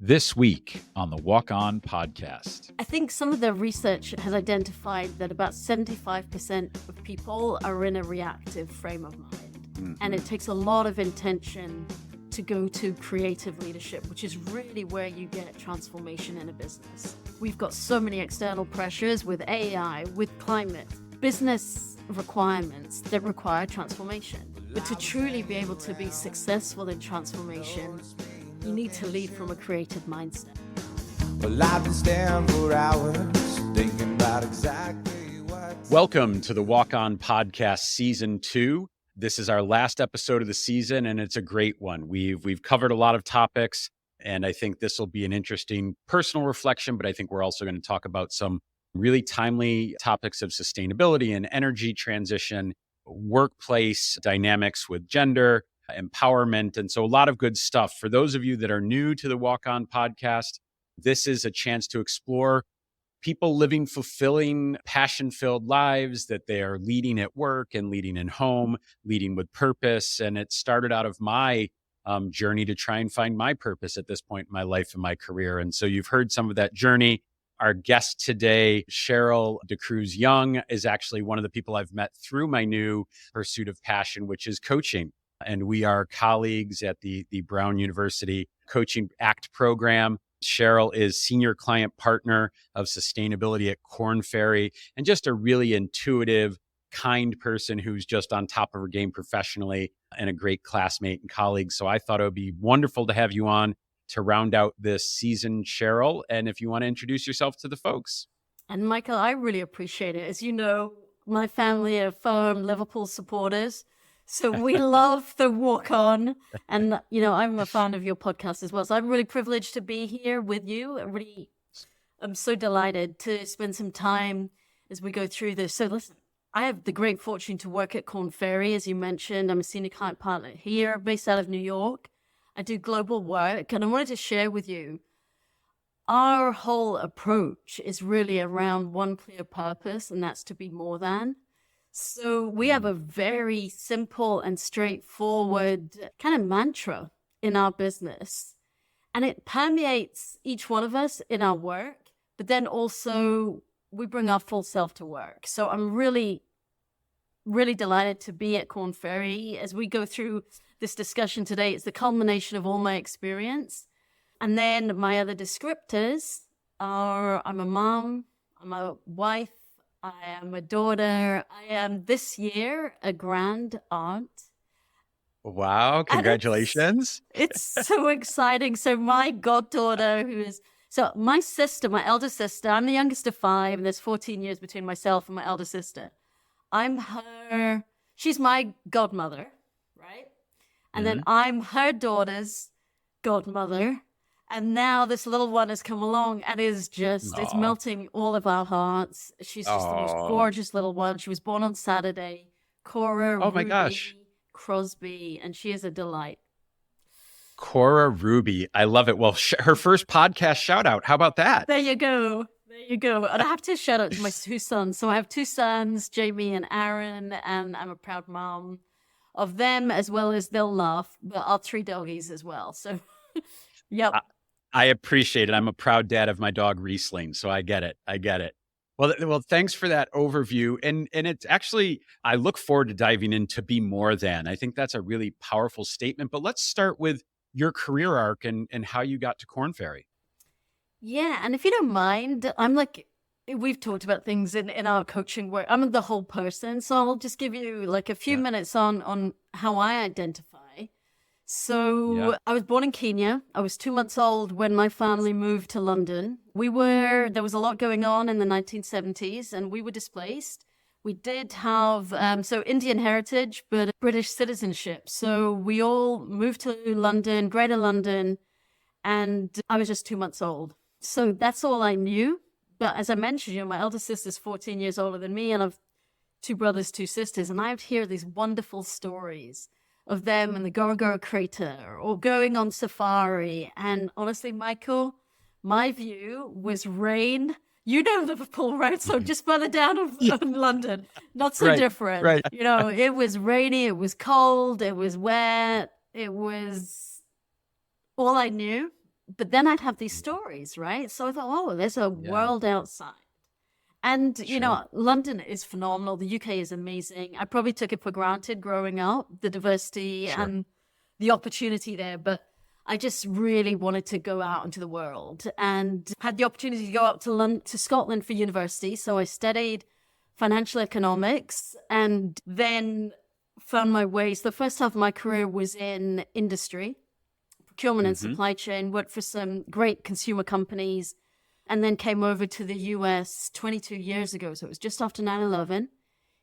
This week on the Walk On podcast. I think some of the research has identified that about 75% of people are in a reactive frame of mind. Mm-hmm. And it takes a lot of intention to go to creative leadership, which is really where you get transformation in a business. We've got so many external pressures with AI, with climate, business requirements that require transformation. But to truly be able to be successful in transformation, you need to lead from a creative mindset. Well, I've been staring for hours, thinking about exactly what... Welcome to the Walk On Podcast Season 2. This is our last episode of the season, and it's a great one. We've covered a lot of topics, and I think this will be an interesting personal reflection, but I think we're also going to talk about some really timely topics of sustainability and energy transition, workplace dynamics with gender, empowerment. And so a lot of good stuff. For those of you that are new to the Walk On podcast, this is a chance to explore people living fulfilling, passion-filled lives that they are leading at work and leading in home, leading with purpose. And it started out of my journey to try and find my purpose at this point in my life and my career. And so you've heard some of that journey. Our guest today, Cheryl D'Cruz Young, is actually one of the people I've met through my new pursuit of passion, which is coaching. And we are colleagues at the Brown University Coaching ACT program. Cheryl is Senior Client Partner of Sustainability at Korn Ferry, and just a really intuitive, kind person who's just on top of her game professionally and a great classmate and colleague. So I thought it would be wonderful to have you on to round out this season, Cheryl. And if you want to introduce yourself to the folks. And Michael, I really appreciate it. As you know, my family are firm Liverpool supporters. So we love the Walk On. And, you know, I'm a fan of your podcast as well. So I'm really privileged to be here with you. I'm so delighted to spend some time as we go through this. So listen, I have the great fortune to work at Korn Ferry, as you mentioned. I'm a senior client partner here, based out of New York. I do global work. And I wanted to share with you, our whole approach is really around one clear purpose, and that's to be more than. So we have a very simple and straightforward kind of mantra in our business, and it permeates each one of us in our work, but then also we bring our full self to work. So I'm really, really delighted to be at Korn Ferry. As we go through this discussion today, it's the culmination of all my experience. And then my other descriptors are, I'm a mom, I'm a wife, I am a daughter. I am this year a grand aunt. Wow, congratulations. It's so exciting. So my goddaughter my sister, my elder sister, I'm the youngest of 5, and there's 14 years between myself and my elder sister. She's my godmother, right? And then I'm her daughter's godmother. And now this little one has come along and it's melting all of our hearts. She's just the most gorgeous little one. She was born on Saturday. Cora Crosby, and she is a delight. Cora Ruby. I love it. Well, her first podcast shout out. How about that? There you go. And I have to shout out to my 2 sons. So I have 2 sons, Jamie and Aaron, and I'm a proud mom of them, as well as they'll laugh, but our 3 doggies as well. So, yep. I appreciate it. I'm a proud dad of my dog Riesling, so I get it. Well, thanks for that overview. And it's actually, I look forward to diving into Be More Than. I think that's a really powerful statement. But let's start with your career arc and how you got to Korn Ferry. Yeah, and if you don't mind, we've talked about things in our coaching work. I'm the whole person, so I'll just give you like a few minutes on how I identify. So I was born in Kenya. I was 2 months old when my family moved to London. There was a lot going on in the 1970s and we were displaced. We did have, Indian heritage, but British citizenship. So we all moved to London, Greater London, and I was just 2 months old. So that's all I knew. But as I mentioned, my elder sister's 14 years older than me, and I've 2 brothers, 2 sisters, and I would hear these wonderful stories of them in the Gorogoro crater or going on safari. And honestly, Michael, my view was rain. You know Liverpool, right? So just further down of London, not so different. Right. It was rainy, it was cold, it was wet, it was all I knew. But then I'd have these stories, right? So I thought, oh, there's a world outside. And, London is phenomenal. The UK is amazing. I probably took it for granted growing up, the diversity and the opportunity there. But I just really wanted to go out into the world and had the opportunity to go up to Scotland for university. So I studied financial economics and then found my way. So the first half of my career was in industry, procurement and supply chain, worked for some great consumer companies, and then came over to the US 22 years ago. So it was just after 9/11.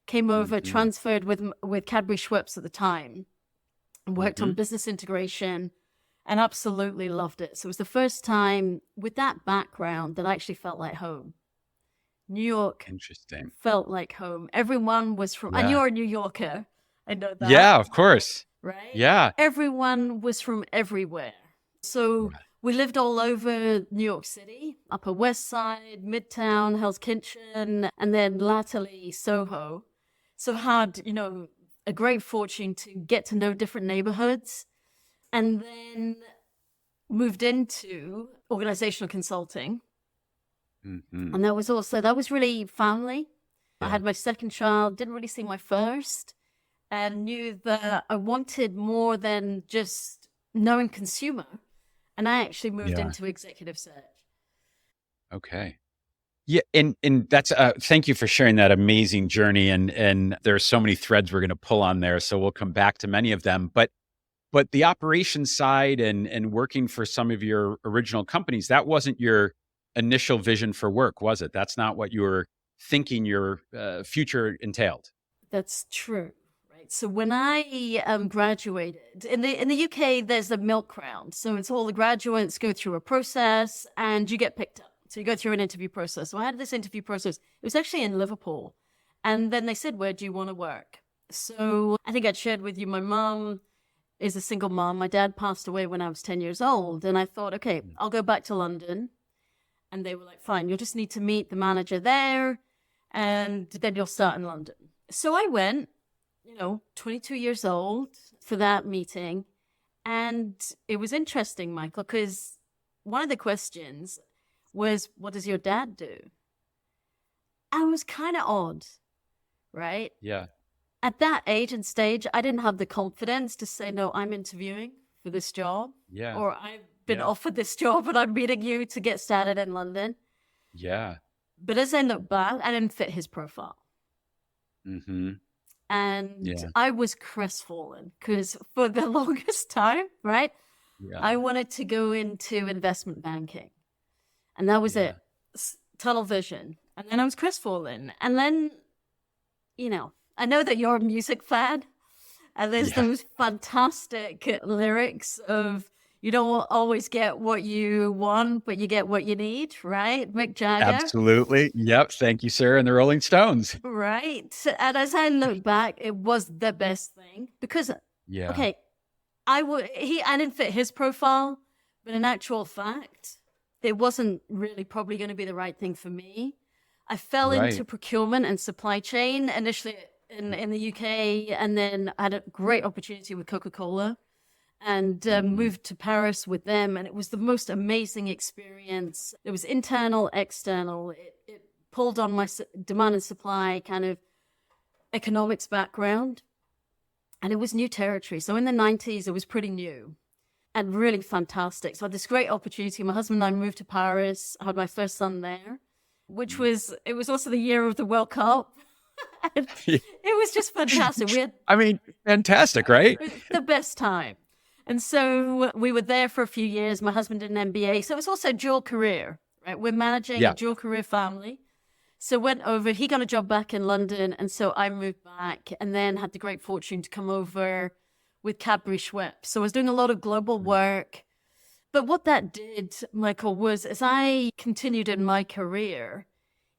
Came over, transferred with Cadbury Schweppes at the time, worked on business integration, and absolutely loved it. So it was the first time with that background that I actually felt like home. New York felt like home. Everyone was from, and you're a New Yorker. I know that. Yeah, of course. Right? Yeah. Everyone was from everywhere. So we lived all over New York City, Upper West Side, Midtown, Hell's Kitchen, and then latterly Soho. So had, a great fortune to get to know different neighborhoods, and then moved into organizational consulting. And that was really family. I had my second child, didn't really see my first, and knew that I wanted more than just knowing consumer. And I actually moved into executive search. Okay. Yeah. And that's, thank you for sharing that amazing journey. And there are so many threads we're going to pull on there. So we'll come back to many of them, but the operations side and working for some of your original companies, that wasn't your initial vision for work, was it? That's not what you were thinking your future entailed. That's true. So when I graduated, in the UK, there's a milk round. So it's all the graduates go through a process and you get picked up. So you go through an interview process. So I had this interview process. It was actually in Liverpool. And then they said, where do you want to work? So I think I'd shared with you, my mom is a single mom. My dad passed away when I was 10 years old. And I thought, okay, I'll go back to London. And they were like, fine, you'll just need to meet the manager there. And then you'll start in London. So I went, 22 years old for that meeting. And it was interesting, Michael, because one of the questions was, what does your dad do? And it was kind of odd, right? Yeah. At that age and stage, I didn't have the confidence to say, no, I'm interviewing for this job. Yeah. Or I've been offered this job and I'm meeting you to get started in London. Yeah. But as I look back, I didn't fit his profile. And I was crestfallen because for the longest time, right? Yeah. I wanted to go into investment banking. And that was it. Tunnel vision. And then I was crestfallen. And then, I know that you're a music fan. And there's those fantastic lyrics of, you don't always get what you want, but you get what you need, right? Mick Jagger. Absolutely. Yep. Thank you, sir. And the Rolling Stones. Right. And as I look back, it was the best thing because, okay, I didn't fit his profile, but in actual fact, it wasn't really probably going to be the right thing for me. I fell into procurement and supply chain initially in the UK, and then I had a great opportunity with Coca-Cola. And moved to Paris with them. And it was the most amazing experience. It was internal, external. It pulled on my demand and supply kind of economics background. And it was new territory. So in the 90s, it was pretty new and really fantastic. So I had this great opportunity. My husband and I moved to Paris. I had my first son there, it was also the year of the World Cup. It was just fantastic. Fantastic, right? The best time. And so we were there for a few years. My husband did an MBA. So it was also a dual career, right? We're managing a dual career family. So went over, he got a job back in London. And so I moved back and then had the great fortune to come over with Cadbury Schweppes. So I was doing a lot of global work. But what that did, Michael, was as I continued in my career,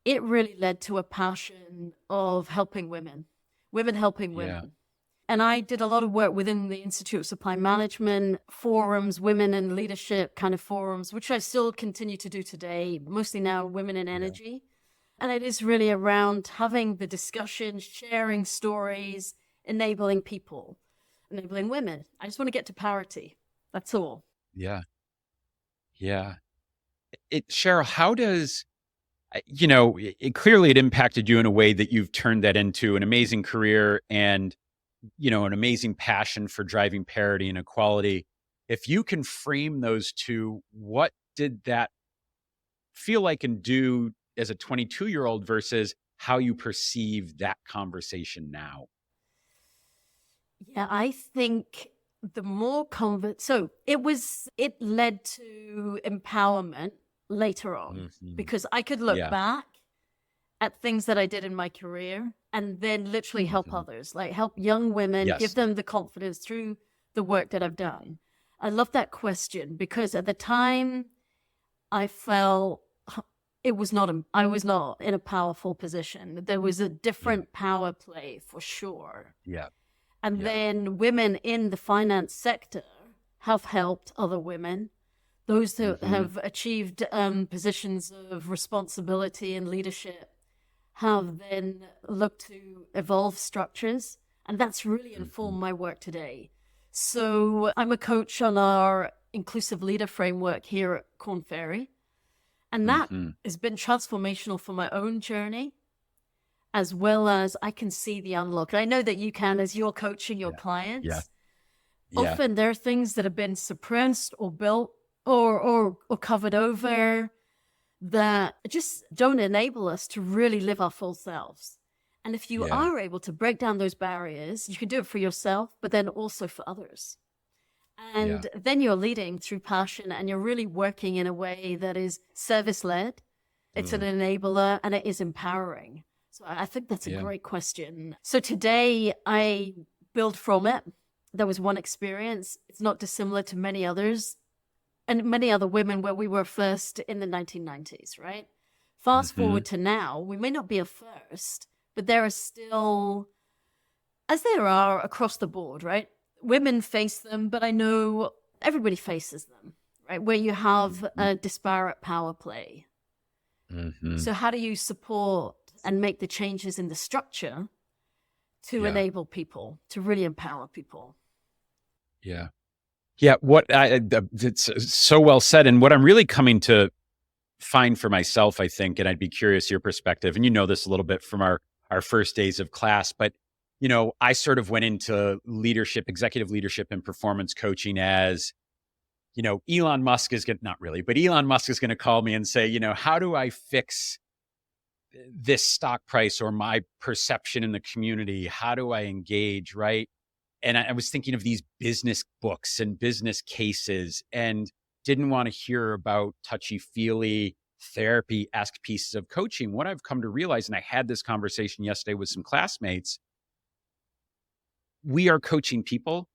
it really led to a passion of helping women helping women. Yeah. And I did a lot of work within the Institute of Supply Management, forums, women in leadership kind of forums, which I still continue to do today, mostly now women in energy. Yeah. And it is really around having the discussion, sharing stories, enabling people, enabling women. I just want to get to parity. That's all. Yeah. Yeah. Cheryl, how does, clearly it impacted you in a way that you've turned that into an amazing career and, an amazing passion for driving parity and equality. If you can frame those two, what did that feel like and do as a 22-year-old versus how you perceive that conversation now? Yeah, I think the more so it led to empowerment later on Mhm. because I could look Yeah. back at things that I did in my career and then literally help Mhm. others, like help young women, give Yes. them the confidence through the work that I've done. I love that question because at the time I felt I was not in a powerful position. There was a Yeah. different power play for sure. Yeah. And Yeah. then women in the finance sector have helped other women, those who Mhm. have achieved positions of responsibility and leadership have then looked to evolve structures. And that's really Mhm. informed my work today. So I'm a coach on our inclusive leader framework here at Korn Ferry. And that Mhm. has been transformational for my own journey, as well as I can see the unlock. And I know that you can as you're coaching your Yeah. Yeah. clients. Yeah. Often there are things that have been suppressed or built or covered over that just don't enable us to really live our full selves. And if you Yeah. are able to break down those barriers, you can do it for yourself, but then also for others. Yeah. And then you're leading through passion and you're really working in a way that is service led. It's an Mm. enabler and it is empowering. So I think that's a Yeah. great question. So today I build from it. There was one experience. It's not dissimilar to many others and many other women where we were first in the 1990s, right? Fast Mhm. forward to now, we may not be a first, but there are still, as there are across the board, right? Women face them, but I know everybody faces them, right? Where you have Mhm. a disparate power play. Mhm. So how do you support and make the changes in the structure to Yeah. enable people, to really empower people? Yeah. Yeah. It's so well said. And what I'm really coming to find for myself, I think, and I'd be curious your perspective, and you know this a little bit from our first days of class, but I sort of went into executive leadership and performance coaching as, Elon Musk is going to, not really, but Elon Musk is going to call me and say, how do I fix this stock price or my perception in the community? How do I engage? Right. And I was thinking of these business books and business cases and didn't want to hear about touchy-feely therapy-esque pieces of coaching. What I've come to realize, and I had this conversation yesterday with some classmates, we are coaching people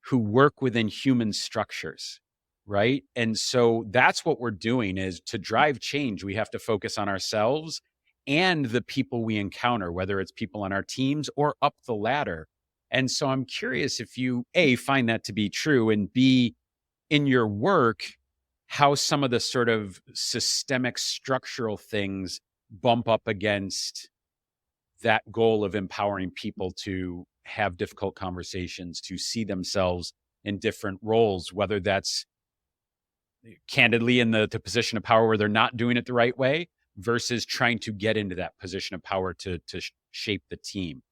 who work within human structures, right? And so that's what we're doing is to drive change, we have to focus on ourselves and the people we encounter, whether it's people on our teams or up the ladder. And so I'm curious if you, A, find that to be true, and B, in your work, how some of the sort of systemic structural things bump up against that goal of empowering people to have difficult conversations, to see themselves in different roles, whether that's candidly in the position of power where they're not doing it the right way versus trying to get into that position of power to shape the team.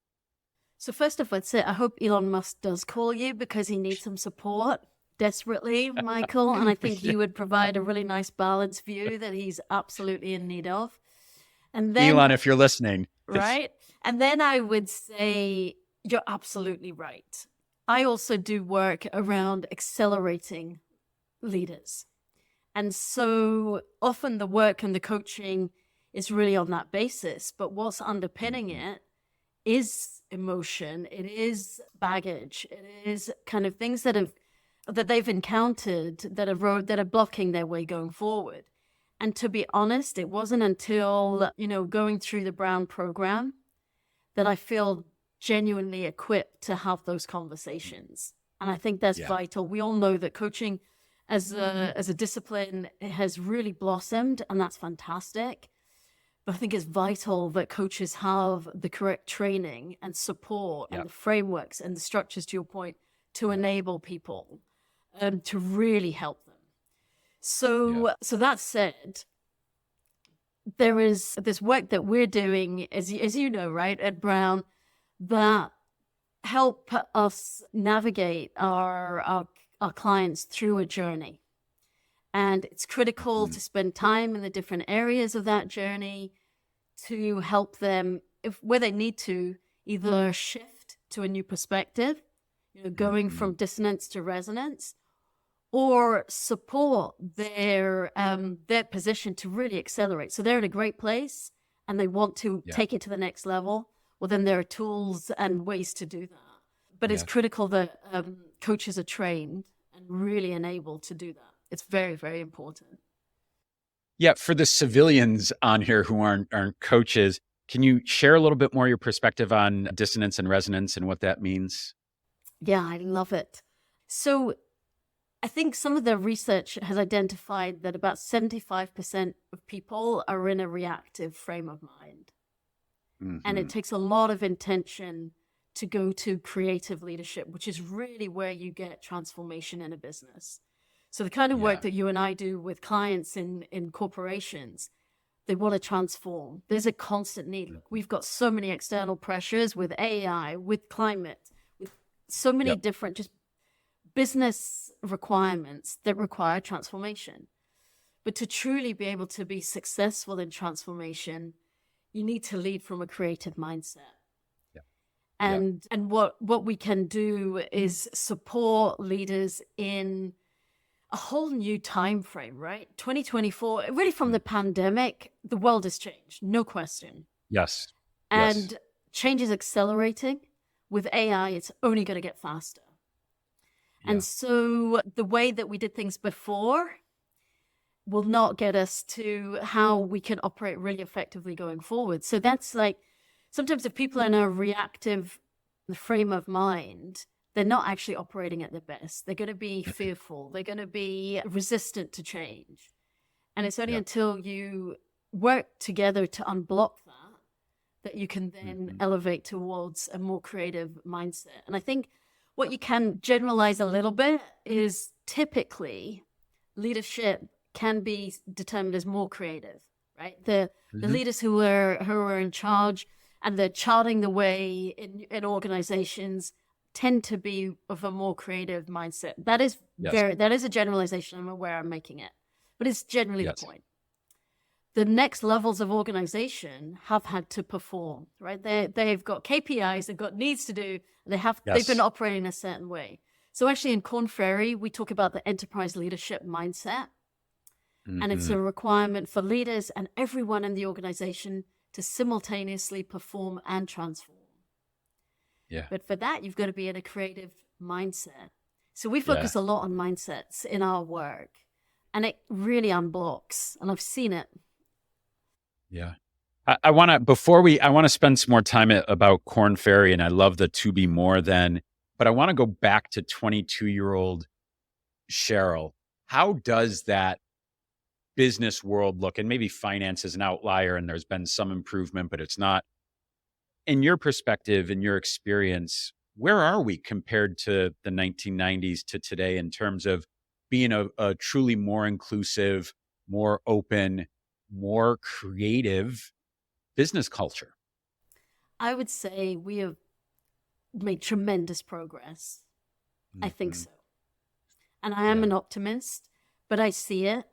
So first off, I'd say I hope Elon Musk does call you because he needs some support desperately, Michael. And I think Yeah. you would provide a really nice balanced view that he's absolutely in need of. And then, Elon, if you're listening, right? And then I would say you're absolutely right. I also do work around accelerating leaders. And so often the work and the coaching is really on that basis. But what's underpinning it is emotion, it is baggage, it is kind of things that they've encountered that are blocking their way going forward. And to be honest, it wasn't until, going through the Brown program that I feel genuinely equipped to have those conversations. And I think that's yeah, vital. We all know that coaching as a discipline has really blossomed, and that's fantastic. But I think it's vital that coaches have the correct training and support yeah, and the frameworks and the structures, to your point, to yeah, enable people to really help them. So that said, there is this work that we're doing, as you know, right, at Brown, that help us navigate our clients through a journey. And it's critical to spend time in the different areas of that journey to help them, where they need to, either shift to a new perspective, going from dissonance to resonance, or support their position to really accelerate. So they're in a great place and they want to take it to the next level. Well, then there are tools and ways to do that. But it's critical that coaches are trained and really enabled to do that. It's very, very important. Yeah, for the civilians on here who aren't coaches, can you share a little bit more your perspective on dissonance and resonance and what that means? Yeah, I love it. So I think some of the research has identified that about 75% of people are in a reactive frame of mind. And it takes a lot of intention to go to creative leadership, which is really where you get transformation in a business. So the kind of work that you and I do with clients in corporations, they want to transform. There's a constant need. Look, we've got so many external pressures with AI, with climate, with so many different just business requirements that require transformation. But to truly be able to be successful in transformation, you need to lead from a creative mindset. And what we can do is support leaders in a whole new time frame, right? 2024, really from the pandemic, the world has changed, no question. Yes. And change is accelerating. With AI, it's only going to get faster. And so the way that we did things before will not get us to how we can operate really effectively going forward. So that's like, sometimes if people are in a reactive frame of mind, they're not actually operating at their best. They're going to be fearful. They're going to be resistant to change. And it's only until you work together to unblock that you can then elevate towards a more creative mindset. And I think what you can generalize a little bit is typically leadership can be determined as more creative, right? The leaders who are in charge and they're charting the way in organizations tend to be of a more creative mindset. That is that is a generalization. I'm aware I'm making it, but it's generally the point. The next levels of organization have had to perform, right? They've got KPIs, they've got needs to do, they've been operating a certain way. So actually in Korn Ferry, we talk about the enterprise leadership mindset. And it's a requirement for leaders and everyone in the organization to simultaneously perform and transform. But for that, you've got to be in a creative mindset. So we focus a lot on mindsets in our work, and it really unblocks, and I've seen it. I want to spend some more time about Korn Ferry, and I love the to be more than, but I want to go back to 22-year-old Cheryl. How does that business world look? And maybe finance is an outlier and there's been some improvement, but it's not. In your perspective, in your experience, where are we compared to the 1990s to today in terms of being a truly more inclusive, more open, more creative business culture? I would say we have made tremendous progress. I think so. And I am an optimist, but I see it.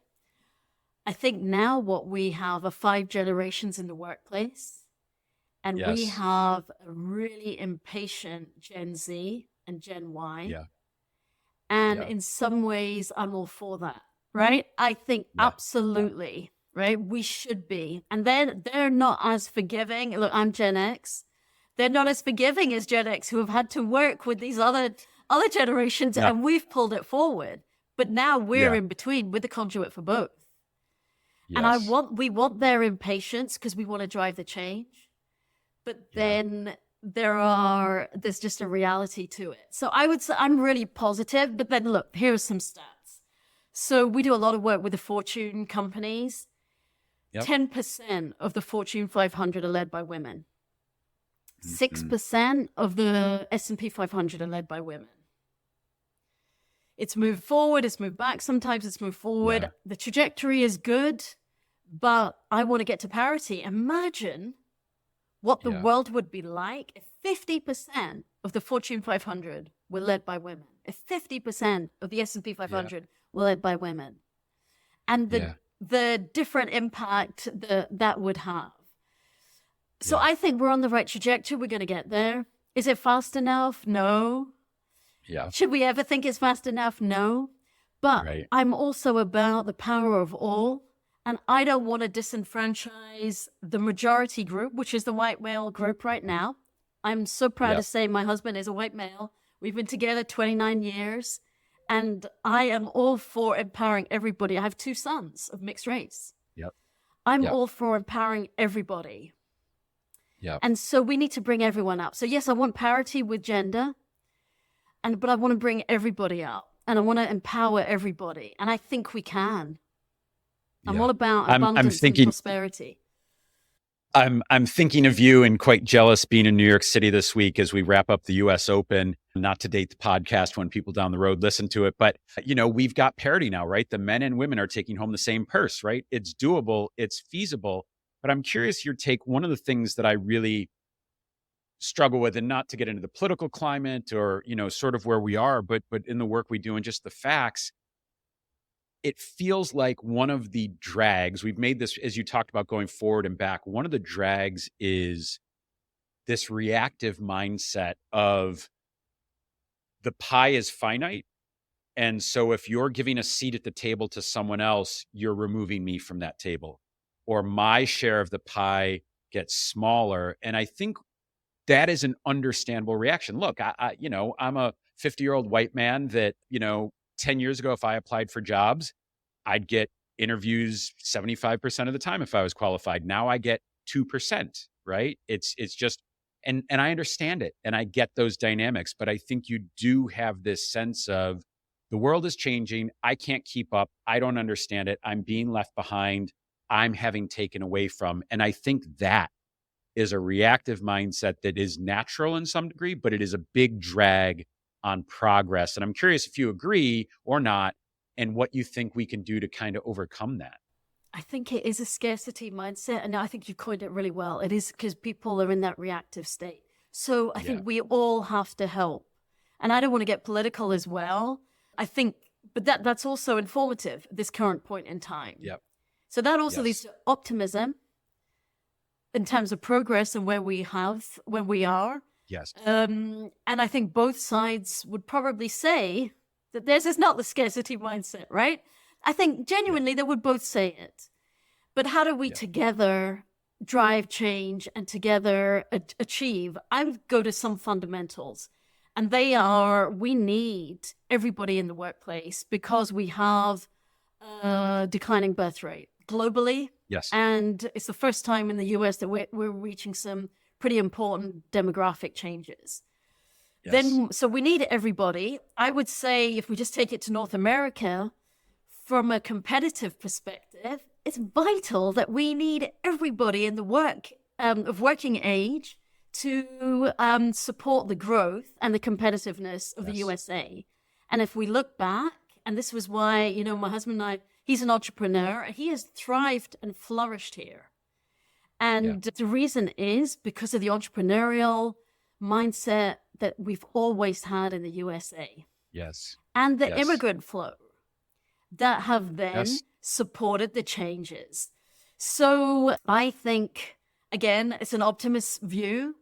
I think now what we have are 5 generations in the workplace. And we have a really impatient Gen Z and Gen Y. And in some ways, I'm all for that, right? I think absolutely, right? We should be. And they're not as forgiving. Look, I'm Gen X. They're not as forgiving as Gen X, who have had to work with these other generations, and we've pulled it forward. But now we're in between. We're the conduit for both. And we want their impatience because we want to drive the change. But then there's just a reality to it. So I would say I'm really positive, but then look, here are some stats. So we do a lot of work with the Fortune companies. 10% of the Fortune 500 are led by women. 6% of the S&P 500 are led by women. It's moved forward, it's moved back. Sometimes it's moved forward. Yeah. The trajectory is good, but I want to get to parity. Imagine what the world would be like if 50% of the Fortune 500 were led by women, if 50% of the S&P 500 were led by women, and the different impact that would have. So I think we're on the right trajectory. We're going to get there. Is it fast enough? No. Yeah. Should we ever think it's fast enough? No. But I'm also about the power of all. And I don't want to disenfranchise the majority group, which is the white male group right now. I'm so proud to say my husband is a white male. We've been together 29 years. And I am all for empowering everybody. I have 2 sons of mixed race. I'm all for empowering everybody. And so we need to bring everyone up. So yes, I want parity with gender, but I want to bring everybody up. And I want to empower everybody. And I think we can. I'm all about abundance and prosperity. I'm thinking of you and quite jealous being in New York City this week as we wrap up the US Open. Not to date the podcast when people down the road listen to it, but we've got parity now, right? The men and women are taking home the same purse, right? It's doable, it's feasible. But I'm curious your take. One of the things that I really struggle with, and not to get into the political climate or, sort of where we are, but in the work we do and just the facts, it feels like one of the drags, we've made this, as you talked about going forward and back, one of the drags is this reactive mindset of the pie is finite. And so if you're giving a seat at the table to someone else, you're removing me from that table, or my share of the pie gets smaller. And I think that is an understandable reaction. Look, I'm a 50-year-old white man that, 10 years ago, if I applied for jobs, I'd get interviews 75% of the time if I was qualified. Now I get 2%, right? It's just, and I understand it and I get those dynamics, but I think you do have this sense of the world is changing. I can't keep up. I don't understand it. I'm being left behind. I'm having taken away from. And I think that is a reactive mindset that is natural in some degree, but it is a big drag on progress. And I'm curious if you agree or not, and what you think we can do to kind of overcome that. I think it is a scarcity mindset. And I think you coined it really well. It is because people are in that reactive state. So I think we all have to help. And I don't want to get political as well. I think, but that's also informative at this current point in time. So that also leads to optimism in terms of progress and where we are. And I think both sides would probably say that theirs is not the scarcity mindset, right? I think genuinely they would both say it. But how do we together drive change and together achieve? I would go to some fundamentals. And they are, we need everybody in the workplace because we have a declining birth rate globally. And it's the first time in the US that we're reaching some pretty important demographic changes. So we need everybody. I would say if we just take it to North America, from a competitive perspective, it's vital that we need everybody in the working age to support the growth and the competitiveness of the USA. And if we look back, and this was why, my husband and I, he's an entrepreneur, and he has thrived and flourished here. And the reason is because of the entrepreneurial mindset that we've always had in the USA. And the immigrant flow that have then supported the changes. So I think, again, it's an optimist view,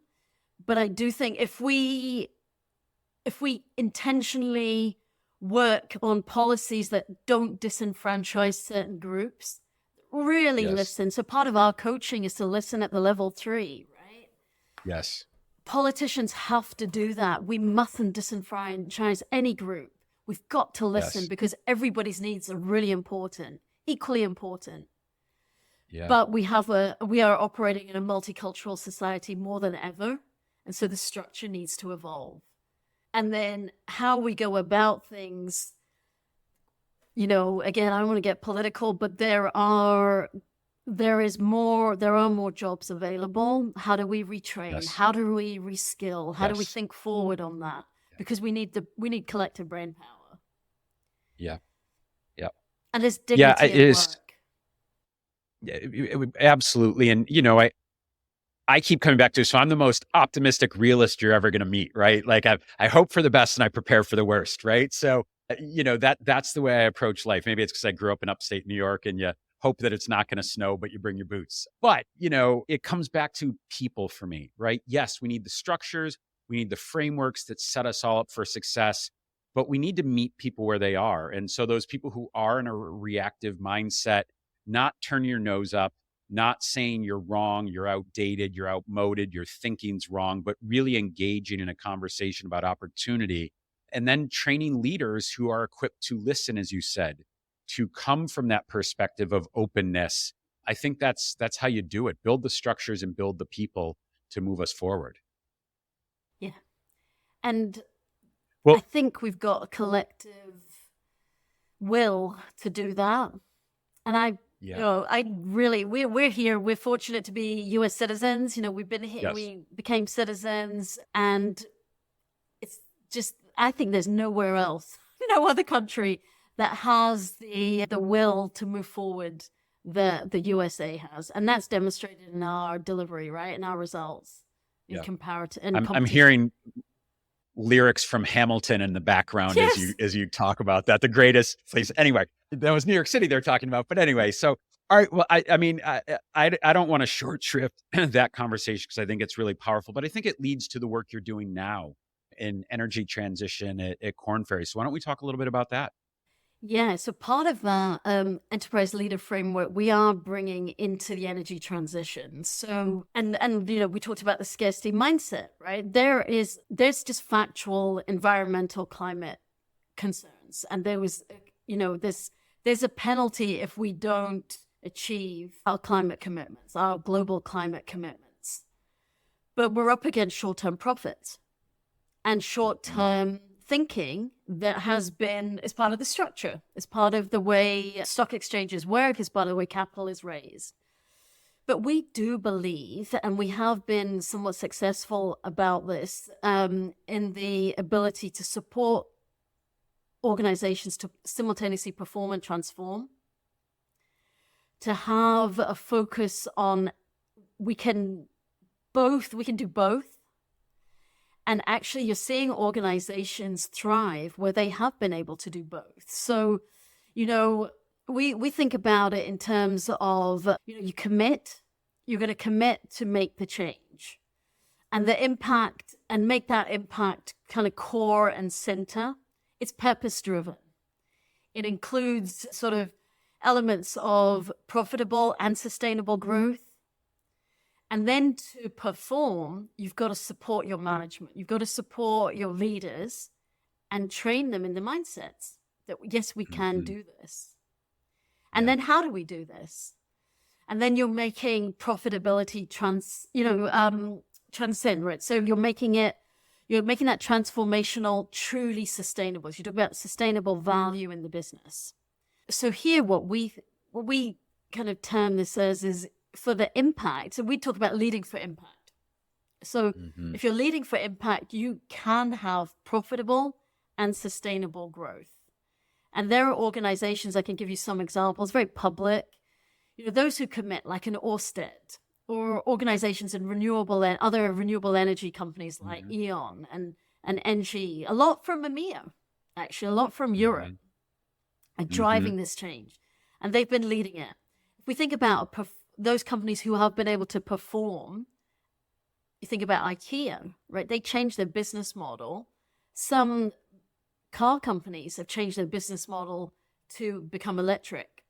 but I do think if we intentionally work on policies that don't disenfranchise certain groups, really listen. So part of our coaching is to listen at the level 3, right? Politicians have to do that. We mustn't disenfranchise any group. We've got to listen because everybody's needs are really important, equally important. But we are operating in a multicultural society more than ever. And so the structure needs to evolve. And then how we go about things, again, I don't want to get political, but there are more jobs available. How do we retrain? How do we reskill? How do we think forward on that? Because we need collective brain power. Yeah. Yeah. And there's Yeah. dignity It at is. work. Yeah, absolutely. And, I keep coming back to, so I'm the most optimistic realist you're ever going to meet, right? Like I hope for the best and I prepare for the worst, right? So, that's the way I approach life. Maybe it's because I grew up in upstate New York and you hope that it's not going to snow, but you bring your boots. But, it comes back to people for me, right? Yes, we need the structures, we need the frameworks that set us all up for success, but we need to meet people where they are. And so those people who are in a reactive mindset, not turn your nose up, not saying you're wrong, you're outdated, you're outmoded, your thinking's wrong, but really engaging in a conversation about opportunity. And then training leaders who are equipped to listen, as you said, to come from that perspective of openness. I think that's how you do it. Build the structures and build the people to move us forward. Yeah. And I Well, think we've got a collective will to do that. And yeah. we're here. We're fortunate to be U.S. citizens. We've been here. Yes. We became citizens, and it's just, I think there's nowhere else, no other country that has the will to move forward that the USA has, and that's demonstrated in our delivery, right, in our results in Yeah. comparative. I'm hearing lyrics from Hamilton in the background Yes. as you talk about that, the greatest place. Anyway, that was New York City they're talking about. But anyway, so all right. Well, I don't want to short shrift that conversation because I think it's really powerful, but I think it leads to the work you're doing now in energy transition at Korn Ferry. So why don't we talk a little bit about that? Yeah, so part of our enterprise leader framework, we are bringing into the energy transition. So, and we talked about the scarcity mindset, right? There's just factual environmental climate concerns, and there's a penalty if we don't achieve our climate commitments, our global climate commitments. But we're up against short-term profits and short-term thinking that has been as part of the structure, as part of the way stock exchanges work, as part of the way capital is raised. But we do believe, and we have been somewhat successful about this, in the ability to support organizations to simultaneously perform and transform, to have a focus on we can do both. And actually, you're seeing organizations thrive where they have been able to do both. So, we think about it in terms of, you're going to commit to make the change and the impact, and make that impact kind of core and center. It's purpose driven. It includes sort of elements of profitable and sustainable growth. And then to perform, you've got to support your management. You've got to support your leaders and train them in the mindsets that, yes, we can do this. And then how do we do this? And then you're making profitability transcend, right? So you're making that transformational, truly sustainable. So you talk about sustainable value in the business. So here, what we kind of term this as is, for the impact, so we talk about leading for impact. So if you're leading for impact, you can have profitable and sustainable growth. And there are organizations, I can give you some examples, very public, those who commit, like an Ørsted, or organizations in other renewable energy companies like E.ON and ENGIE, a lot from EMEA, actually, a lot from Europe, are driving this change. And they've been leading it. If we think about those companies who have been able to perform, you think about IKEA, right? They changed their business model. Some car companies have changed their business model to become electric.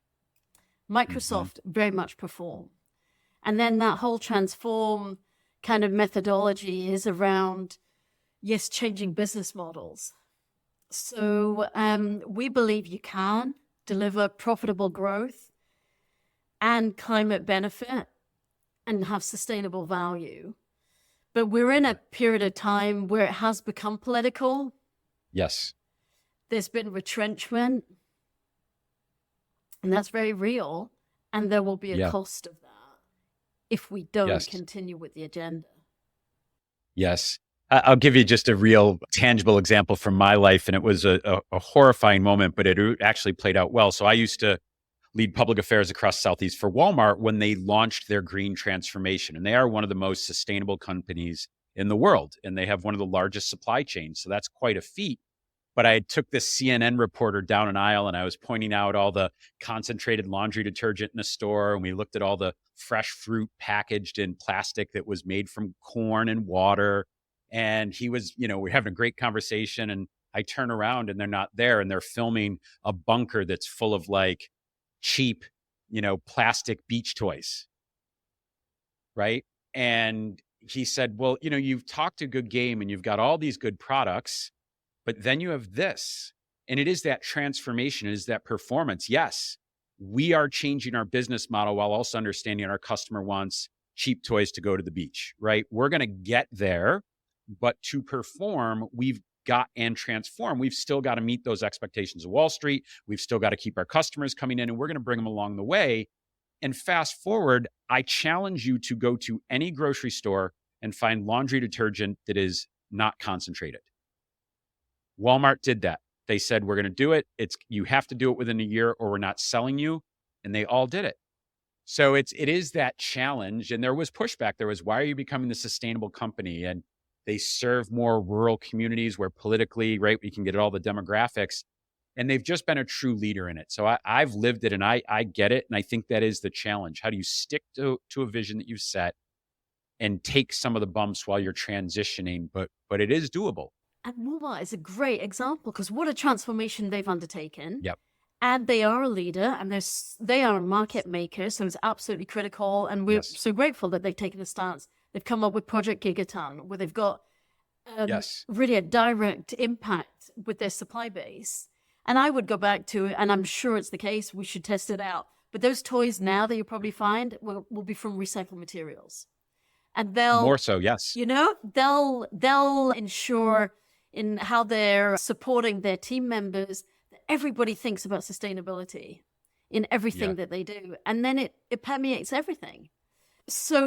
Microsoft very much perform. And then that whole transform kind of methodology is around, yes, changing business models. So we believe you can deliver profitable growth and climate benefit and have sustainable value. But we're in a period of time where it has become political. Yes. There's been retrenchment, and that's very real. And there will be a cost of that if we don't continue with the agenda. Yes. I'll give you just a real tangible example from my life. And it was a horrifying moment, but it actually played out well. So I used to lead public affairs across Southeast for Walmart when they launched their green transformation. And they are one of the most sustainable companies in the world. And they have one of the largest supply chains. So that's quite a feat. But I took this CNN reporter down an aisle and I was pointing out all the concentrated laundry detergent in a store. And we looked at all the fresh fruit packaged in plastic that was made from corn and water. And he was, we're having a great conversation. And I turn around and they're not there. And they're filming a bunker that's full of like cheap, plastic beach toys. Right. And he said, well, you've talked a good game and you've got all these good products. But then you have this, and it is that transformation, it is that performance. Yes, we are changing our business model while also understanding our customer wants cheap toys to go to the beach, right? We're going to get there, but to perform, we've still got to meet those expectations of Wall Street. We've still got to keep our customers coming in, and we're going to bring them along the way. And fast forward, I challenge you to go to any grocery store and find laundry detergent that is not concentrated. Walmart did that. They said, we're going to do it. You have to do it within a year or we're not selling you. And they all did it. So it is that challenge. And there was pushback. There was, why are you becoming the sustainable company? And they serve more rural communities where politically, right, we can get all the demographics. And they've just been a true leader in it. So I've lived it and I get it. And I think that is the challenge. How do you stick to a vision that you've set and take some of the bumps while you're transitioning? But it is doable. And Walmart is a great example because what a transformation they've undertaken. Yep. And they are a leader and they are a market maker. So it's absolutely critical. And we're so grateful that they've taken a stance. They've come up with Project Gigaton, where they've got really a direct impact with their supply base. And I would go back to, and I'm sure it's the case, we should test it out. But those toys now that you'll probably find will be from recycled materials. And they'll more so, yes. They'll ensure in how they're supporting their team members that everybody thinks about sustainability in everything that they do. And then it permeates everything. So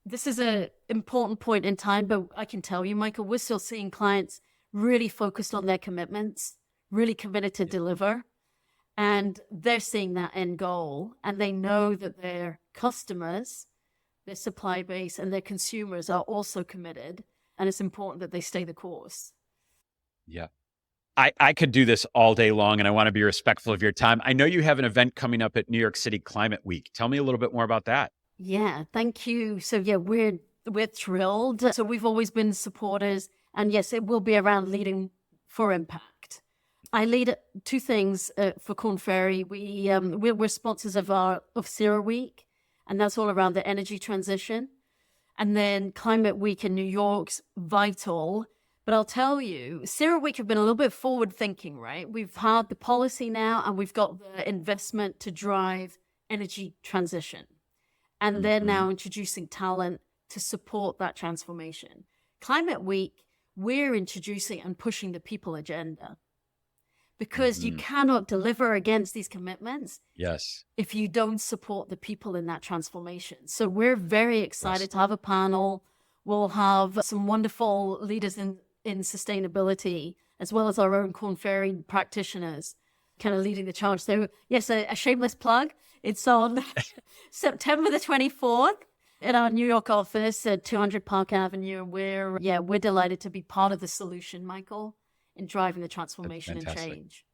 this is an important point in time, but I can tell you, Michael, we're still seeing clients really focused on their commitments, really committed to deliver. And they're seeing that end goal. And they know that their customers, their supply base, and their consumers are also committed. And it's important that they stay the course. Yeah. I could do this all day long, and I want to be respectful of your time. I know you have an event coming up at New York City Climate Week. Tell me a little bit more about that. Yeah, thank you. So we're thrilled. So we've always been supporters. And yes, it will be around leading for impact. I lead two things for Korn Ferry. We're sponsors of Zero Week, and that's all around the energy transition. And then Climate Week in New York's vital. But I'll tell you, Zero Week have been a little bit forward thinking, right? We've had the policy now and we've got the investment to drive energy transition. And they're now introducing talent to support that transformation. Climate Week, we're introducing and pushing the people agenda. Because you cannot deliver against these commitments if you don't support the people in that transformation. So we're very excited to have a panel. We'll have some wonderful leaders in sustainability, as well as our own Korn Ferry practitioners kind of leading the charge. So yes, a shameless plug. It's on September the 24th in our New York office at 200 Park Avenue. We're delighted to be part of the solution, Michael, in driving the transformation and change.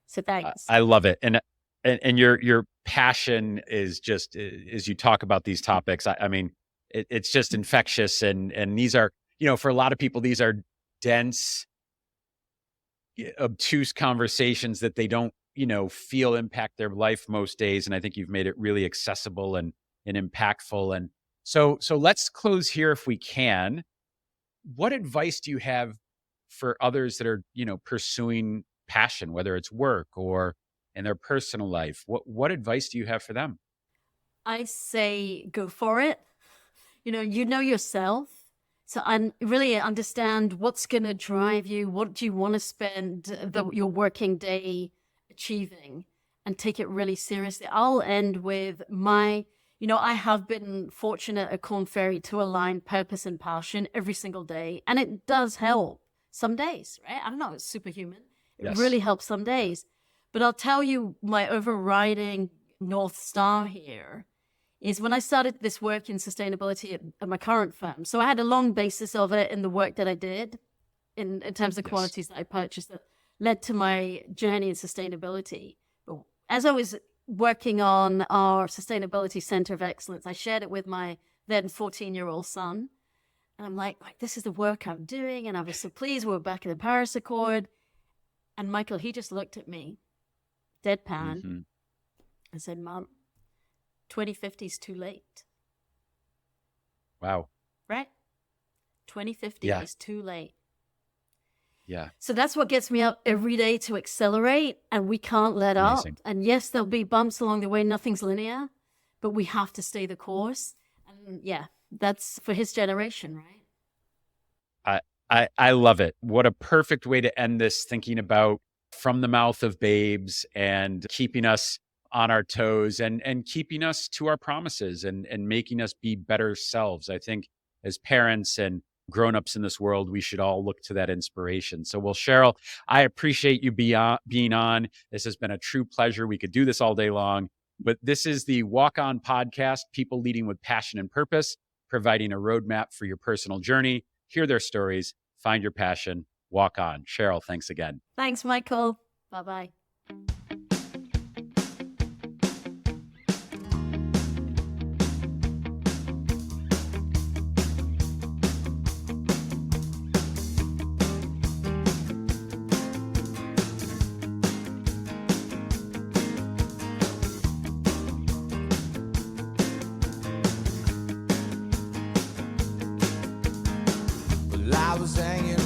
So thanks. I love it. And your passion is just, as you talk about these topics, I mean, it's just infectious. And these are, for a lot of people, these are dense, obtuse conversations that they don't, feel impact their life most days. And I think you've made it really accessible and impactful. And so let's close here if we can. What advice do you have for others that are, pursuing passion, whether it's work or in their personal life? What advice do you have for them? I say go for it. You know yourself. So I really understand what's going to drive you. What do you want to spend your working day achieving, and take it really seriously. I'll end with I have been fortunate at Korn Ferry to align purpose and passion every single day. And it does help some days, right? I don't know, it's superhuman. It really helps some days. But I'll tell you, my overriding North Star here is when I started this work in sustainability at my current firm. So I had a long basis of it in the work that I did in terms of qualities that I purchased that led to my journey in sustainability. But as I was working on our Sustainability Center of Excellence, I shared it with my then 14-year-old son. And I'm like, this is the work I'm doing. And I was so pleased. We were back in the Paris Accord. And Michael, he just looked at me, deadpan, and said, Mom, 2050 is too late. Wow. Right? 2050 is too late. Yeah. So that's what gets me up every day to accelerate, and we can't let up. And yes, there'll be bumps along the way. Nothing's linear, but we have to stay the course. And that's for his generation, right? I love it. What a perfect way to end this, thinking about from the mouth of babes and keeping us on our toes and keeping us to our promises and making us be better selves. I think as parents and grown-ups in this world, we should all look to that inspiration. So, well, Cheryl, I appreciate you being on. This has been a true pleasure. We could do this all day long, but this is the Walk On podcast, people leading with passion and purpose, providing a roadmap for your personal journey. Hear their stories, find your passion, walk on. Cheryl, thanks again. Thanks, Michael. Bye-bye. I was hanging